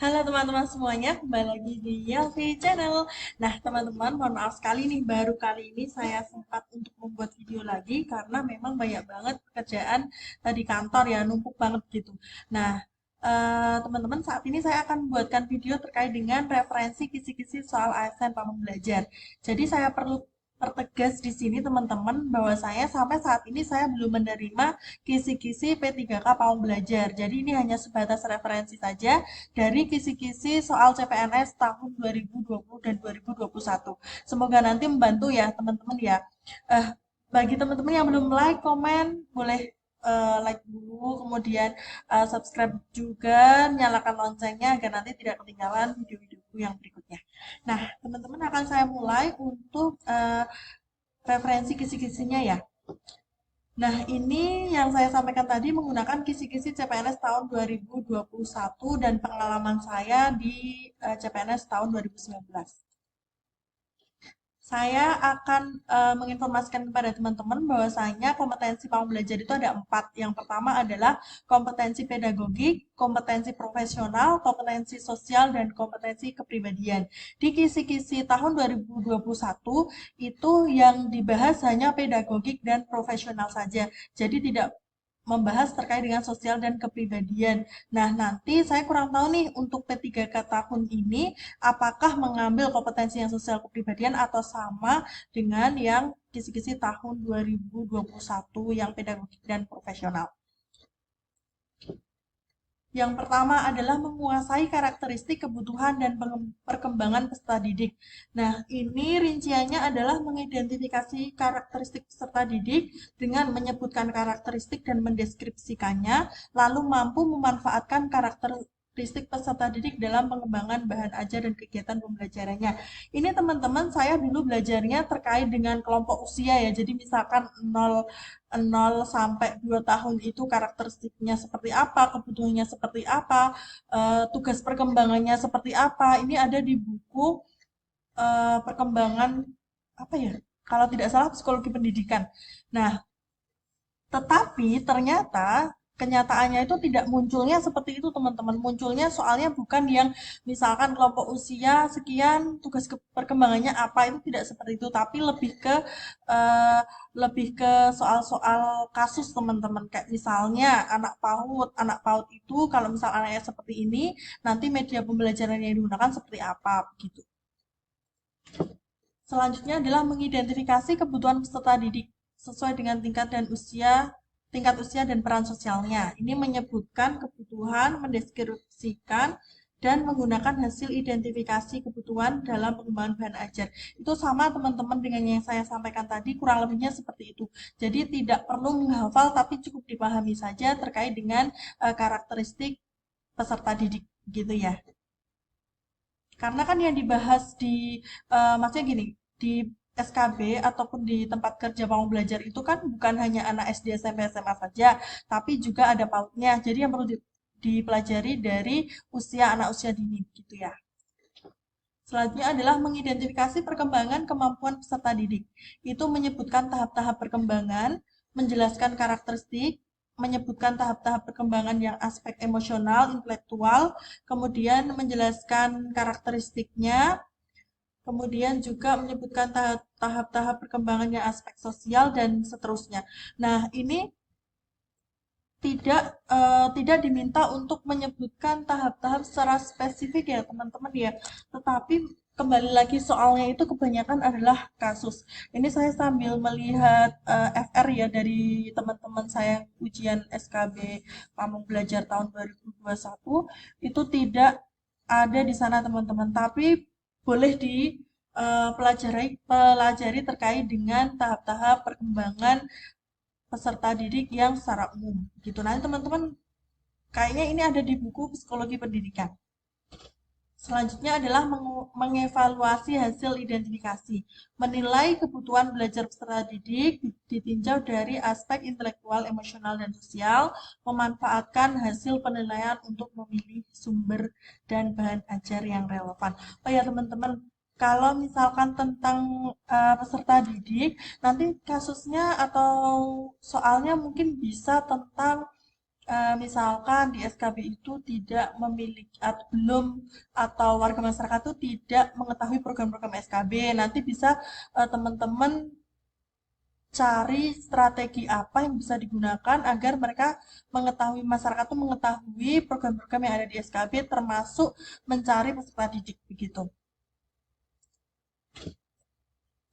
Halo teman-teman semuanya, kembali lagi di Yelvi Channel. Nah teman-teman, mohon maaf sekali nih, baru kali ini saya sempat untuk membuat video lagi karena memang banyak banget pekerjaan di kantor ya, numpuk banget gitu. Nah, teman-teman saat ini saya akan membuatkan video terkait dengan referensi kisi-kisi soal ASN Pamong Belajar. Jadi saya perlu pertegas di sini teman-teman bahwa saya sampai saat ini saya belum menerima kisi-kisi P3K Pamong Belajar. Jadi ini hanya sebatas referensi saja dari kisi-kisi soal CPNS tahun 2020 dan 2021. Semoga nanti membantu ya teman-teman ya. Eh, Bagi teman-teman yang belum like, komen, boleh like dulu, kemudian subscribe juga, nyalakan loncengnya agar nanti tidak ketinggalan video-videoku yang berikutnya. Nah, teman-teman akan saya mulai untuk referensi kisi-kisinya ya. Nah, ini yang saya sampaikan tadi menggunakan kisi-kisi CPNS tahun 2021 dan pengalaman saya di CPNS tahun 2019. Saya akan menginformasikan kepada teman-teman bahwasanya kompetensi pawang belajar itu ada 4. Yang pertama adalah kompetensi pedagogik, kompetensi profesional, kompetensi sosial, dan kompetensi kepribadian. Di kisi-kisi tahun 2021 itu yang dibahas hanya pedagogik dan profesional saja. Jadi tidak membahas terkait dengan sosial dan kepribadian. Nah, nanti saya kurang tahu nih untuk P3K tahun ini apakah mengambil kompetensi yang sosial kepribadian atau sama dengan yang kisi-kisi tahun 2021 yang pedagogik dan profesional. Yang pertama adalah menguasai karakteristik kebutuhan dan perkembangan peserta didik. Nah, ini rinciannya adalah mengidentifikasi karakteristik peserta didik dengan menyebutkan karakteristik dan mendeskripsikannya, lalu mampu memanfaatkan karakteristik peserta didik dalam pengembangan bahan ajar dan kegiatan pembelajarannya. Ini teman-teman saya dulu belajarnya terkait dengan kelompok usia ya. Jadi misalkan 0 sampai 2 tahun itu karakteristiknya seperti apa, kebutuhannya seperti apa, tugas perkembangannya seperti apa. Ini ada di buku perkembangan apa ya? Kalau tidak salah psikologi pendidikan. Nah, tetapi ternyata kenyataannya itu tidak munculnya seperti itu teman-teman. Munculnya soalnya bukan yang misalkan kelompok usia sekian tugas perkembangannya apa itu tidak seperti itu, tapi eh, lebih ke soal-soal kasus teman-teman. Kayak misalnya anak PAUD itu kalau misal anaknya seperti ini, nanti media pembelajaran yang digunakan seperti apa begitu. Selanjutnya adalah mengidentifikasi kebutuhan peserta didik sesuai dengan tingkat usia dan peran sosialnya. Ini menyebutkan kebutuhan, mendeskripsikan, dan menggunakan hasil identifikasi kebutuhan dalam pengembangan bahan ajar. Itu sama teman-teman dengan yang saya sampaikan tadi, kurang lebihnya seperti itu. Jadi tidak perlu menghafal, tapi cukup dipahami saja terkait dengan karakteristik peserta didik, gitu ya. Karena kan yang dibahas maksudnya gini, di SKB ataupun di tempat kerja mau belajar itu kan bukan hanya anak SD, SMP, SMA saja, tapi juga ada PAUD-nya. Jadi yang perlu dipelajari dari anak usia dini gitu ya. Selanjutnya adalah mengidentifikasi perkembangan kemampuan peserta didik. Itu menyebutkan tahap-tahap perkembangan, menjelaskan karakteristik, menyebutkan tahap-tahap perkembangan yang aspek emosional, intelektual, kemudian menjelaskan karakteristiknya, kemudian juga menyebutkan tahap-tahap perkembangan yang aspek sosial dan seterusnya. Nah, ini tidak diminta untuk menyebutkan tahap-tahap secara spesifik ya teman-teman ya, tetapi kembali lagi soalnya itu kebanyakan adalah kasus. Ini saya sambil melihat FR ya dari teman-teman saya ujian SKB Pamong Belajar tahun 2021 itu tidak ada di sana teman-teman, tapi boleh pelajari terkait dengan tahap-tahap perkembangan peserta didik yang secara umum gitu. Nanti teman-teman kayaknya ini ada di buku psikologi pendidikan. Selanjutnya adalah mengevaluasi hasil identifikasi. Menilai kebutuhan belajar peserta didik ditinjau dari aspek intelektual, emosional, dan sosial, memanfaatkan hasil penilaian untuk memilih sumber dan bahan ajar yang relevan. Oh ya teman-teman, kalau misalkan tentang peserta didik, nanti kasusnya atau soalnya mungkin bisa tentang Misalkan di SKB itu tidak memiliki atau belum atau warga masyarakat itu tidak mengetahui program-program SKB, nanti bisa teman-teman cari strategi apa yang bisa digunakan agar mereka mengetahui masyarakat itu mengetahui program-program yang ada di SKB termasuk mencari peserta didik begitu.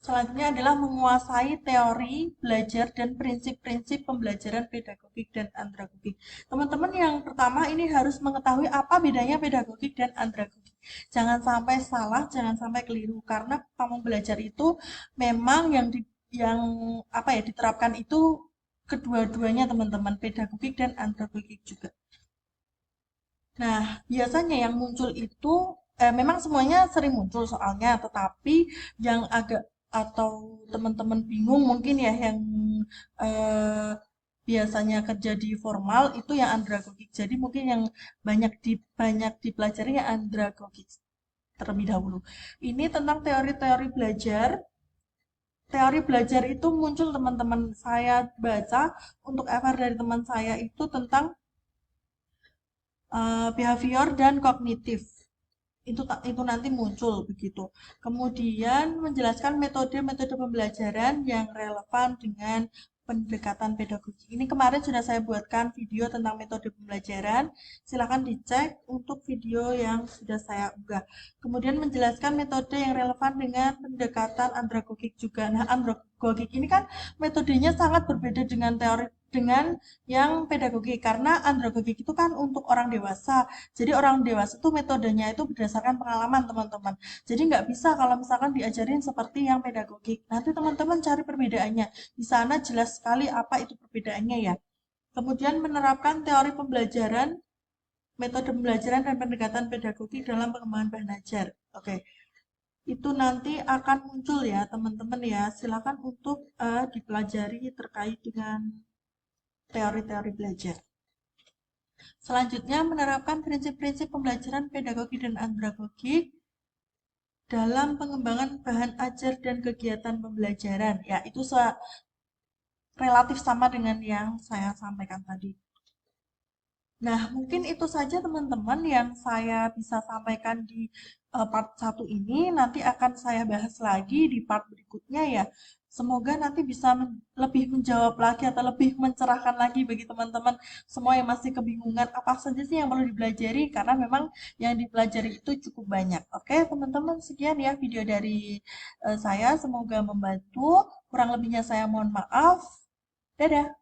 Selanjutnya adalah menguasai teori belajar dan prinsip-prinsip pembelajaran pedagogik dan andragogik. Teman-teman yang pertama ini harus mengetahui apa bedanya pedagogik dan andragogik. Jangan sampai salah, jangan sampai keliru karena kamu belajar itu memang yang apa ya diterapkan itu kedua-duanya teman-teman, pedagogik dan andragogik juga. Nah, biasanya yang muncul itu memang semuanya sering muncul soalnya, tetapi yang agak atau teman-teman bingung mungkin ya yang eh, biasanya kerja di formal itu yang andragogik. Jadi mungkin yang banyak dipelajari yang andragogik terlebih dahulu. Ini tentang teori-teori belajar. Teori belajar itu muncul teman-teman saya baca untuk FR dari teman saya itu tentang behavior dan kognitif itu nanti muncul begitu. Kemudian menjelaskan metode-metode pembelajaran yang relevan dengan pendekatan pedagogi. Ini kemarin sudah saya buatkan video tentang metode pembelajaran. Silahkan dicek untuk video yang sudah saya unggah. Kemudian menjelaskan metode yang relevan dengan pendekatan andragogik juga. Nah, andragogik ini kan metodenya sangat berbeda dengan teori dengan yang pedagogi karena andragogik itu kan untuk orang dewasa. Jadi orang dewasa itu metodenya itu berdasarkan pengalaman teman-teman. Jadi nggak bisa kalau misalkan diajarin seperti yang pedagogik. Nanti teman-teman cari perbedaannya. Di sana jelas sekali apa itu perbedaannya ya. Kemudian menerapkan teori pembelajaran, metode pembelajaran dan pendekatan pedagogik dalam pengembangan bahan ajar. Oke. Itu nanti akan muncul ya teman-teman ya. Silakan untuk dipelajari terkait dengan teori-teori belajar. Selanjutnya, menerapkan prinsip-prinsip pembelajaran pedagogi dan andragogik dalam pengembangan bahan ajar dan kegiatan pembelajaran. Ya, itu relatif sama dengan yang saya sampaikan tadi. Nah, mungkin itu saja teman-teman yang saya bisa sampaikan di part 1 ini. Nanti akan saya bahas lagi di part berikutnya ya. Semoga nanti bisa lebih menjawab lagi atau lebih mencerahkan lagi bagi teman-teman semua yang masih kebingungan apa saja sih yang perlu dipelajari karena memang yang dipelajari itu cukup banyak. Oke, teman-teman, sekian ya video dari saya. Semoga membantu. Kurang lebihnya saya mohon maaf. Dadah.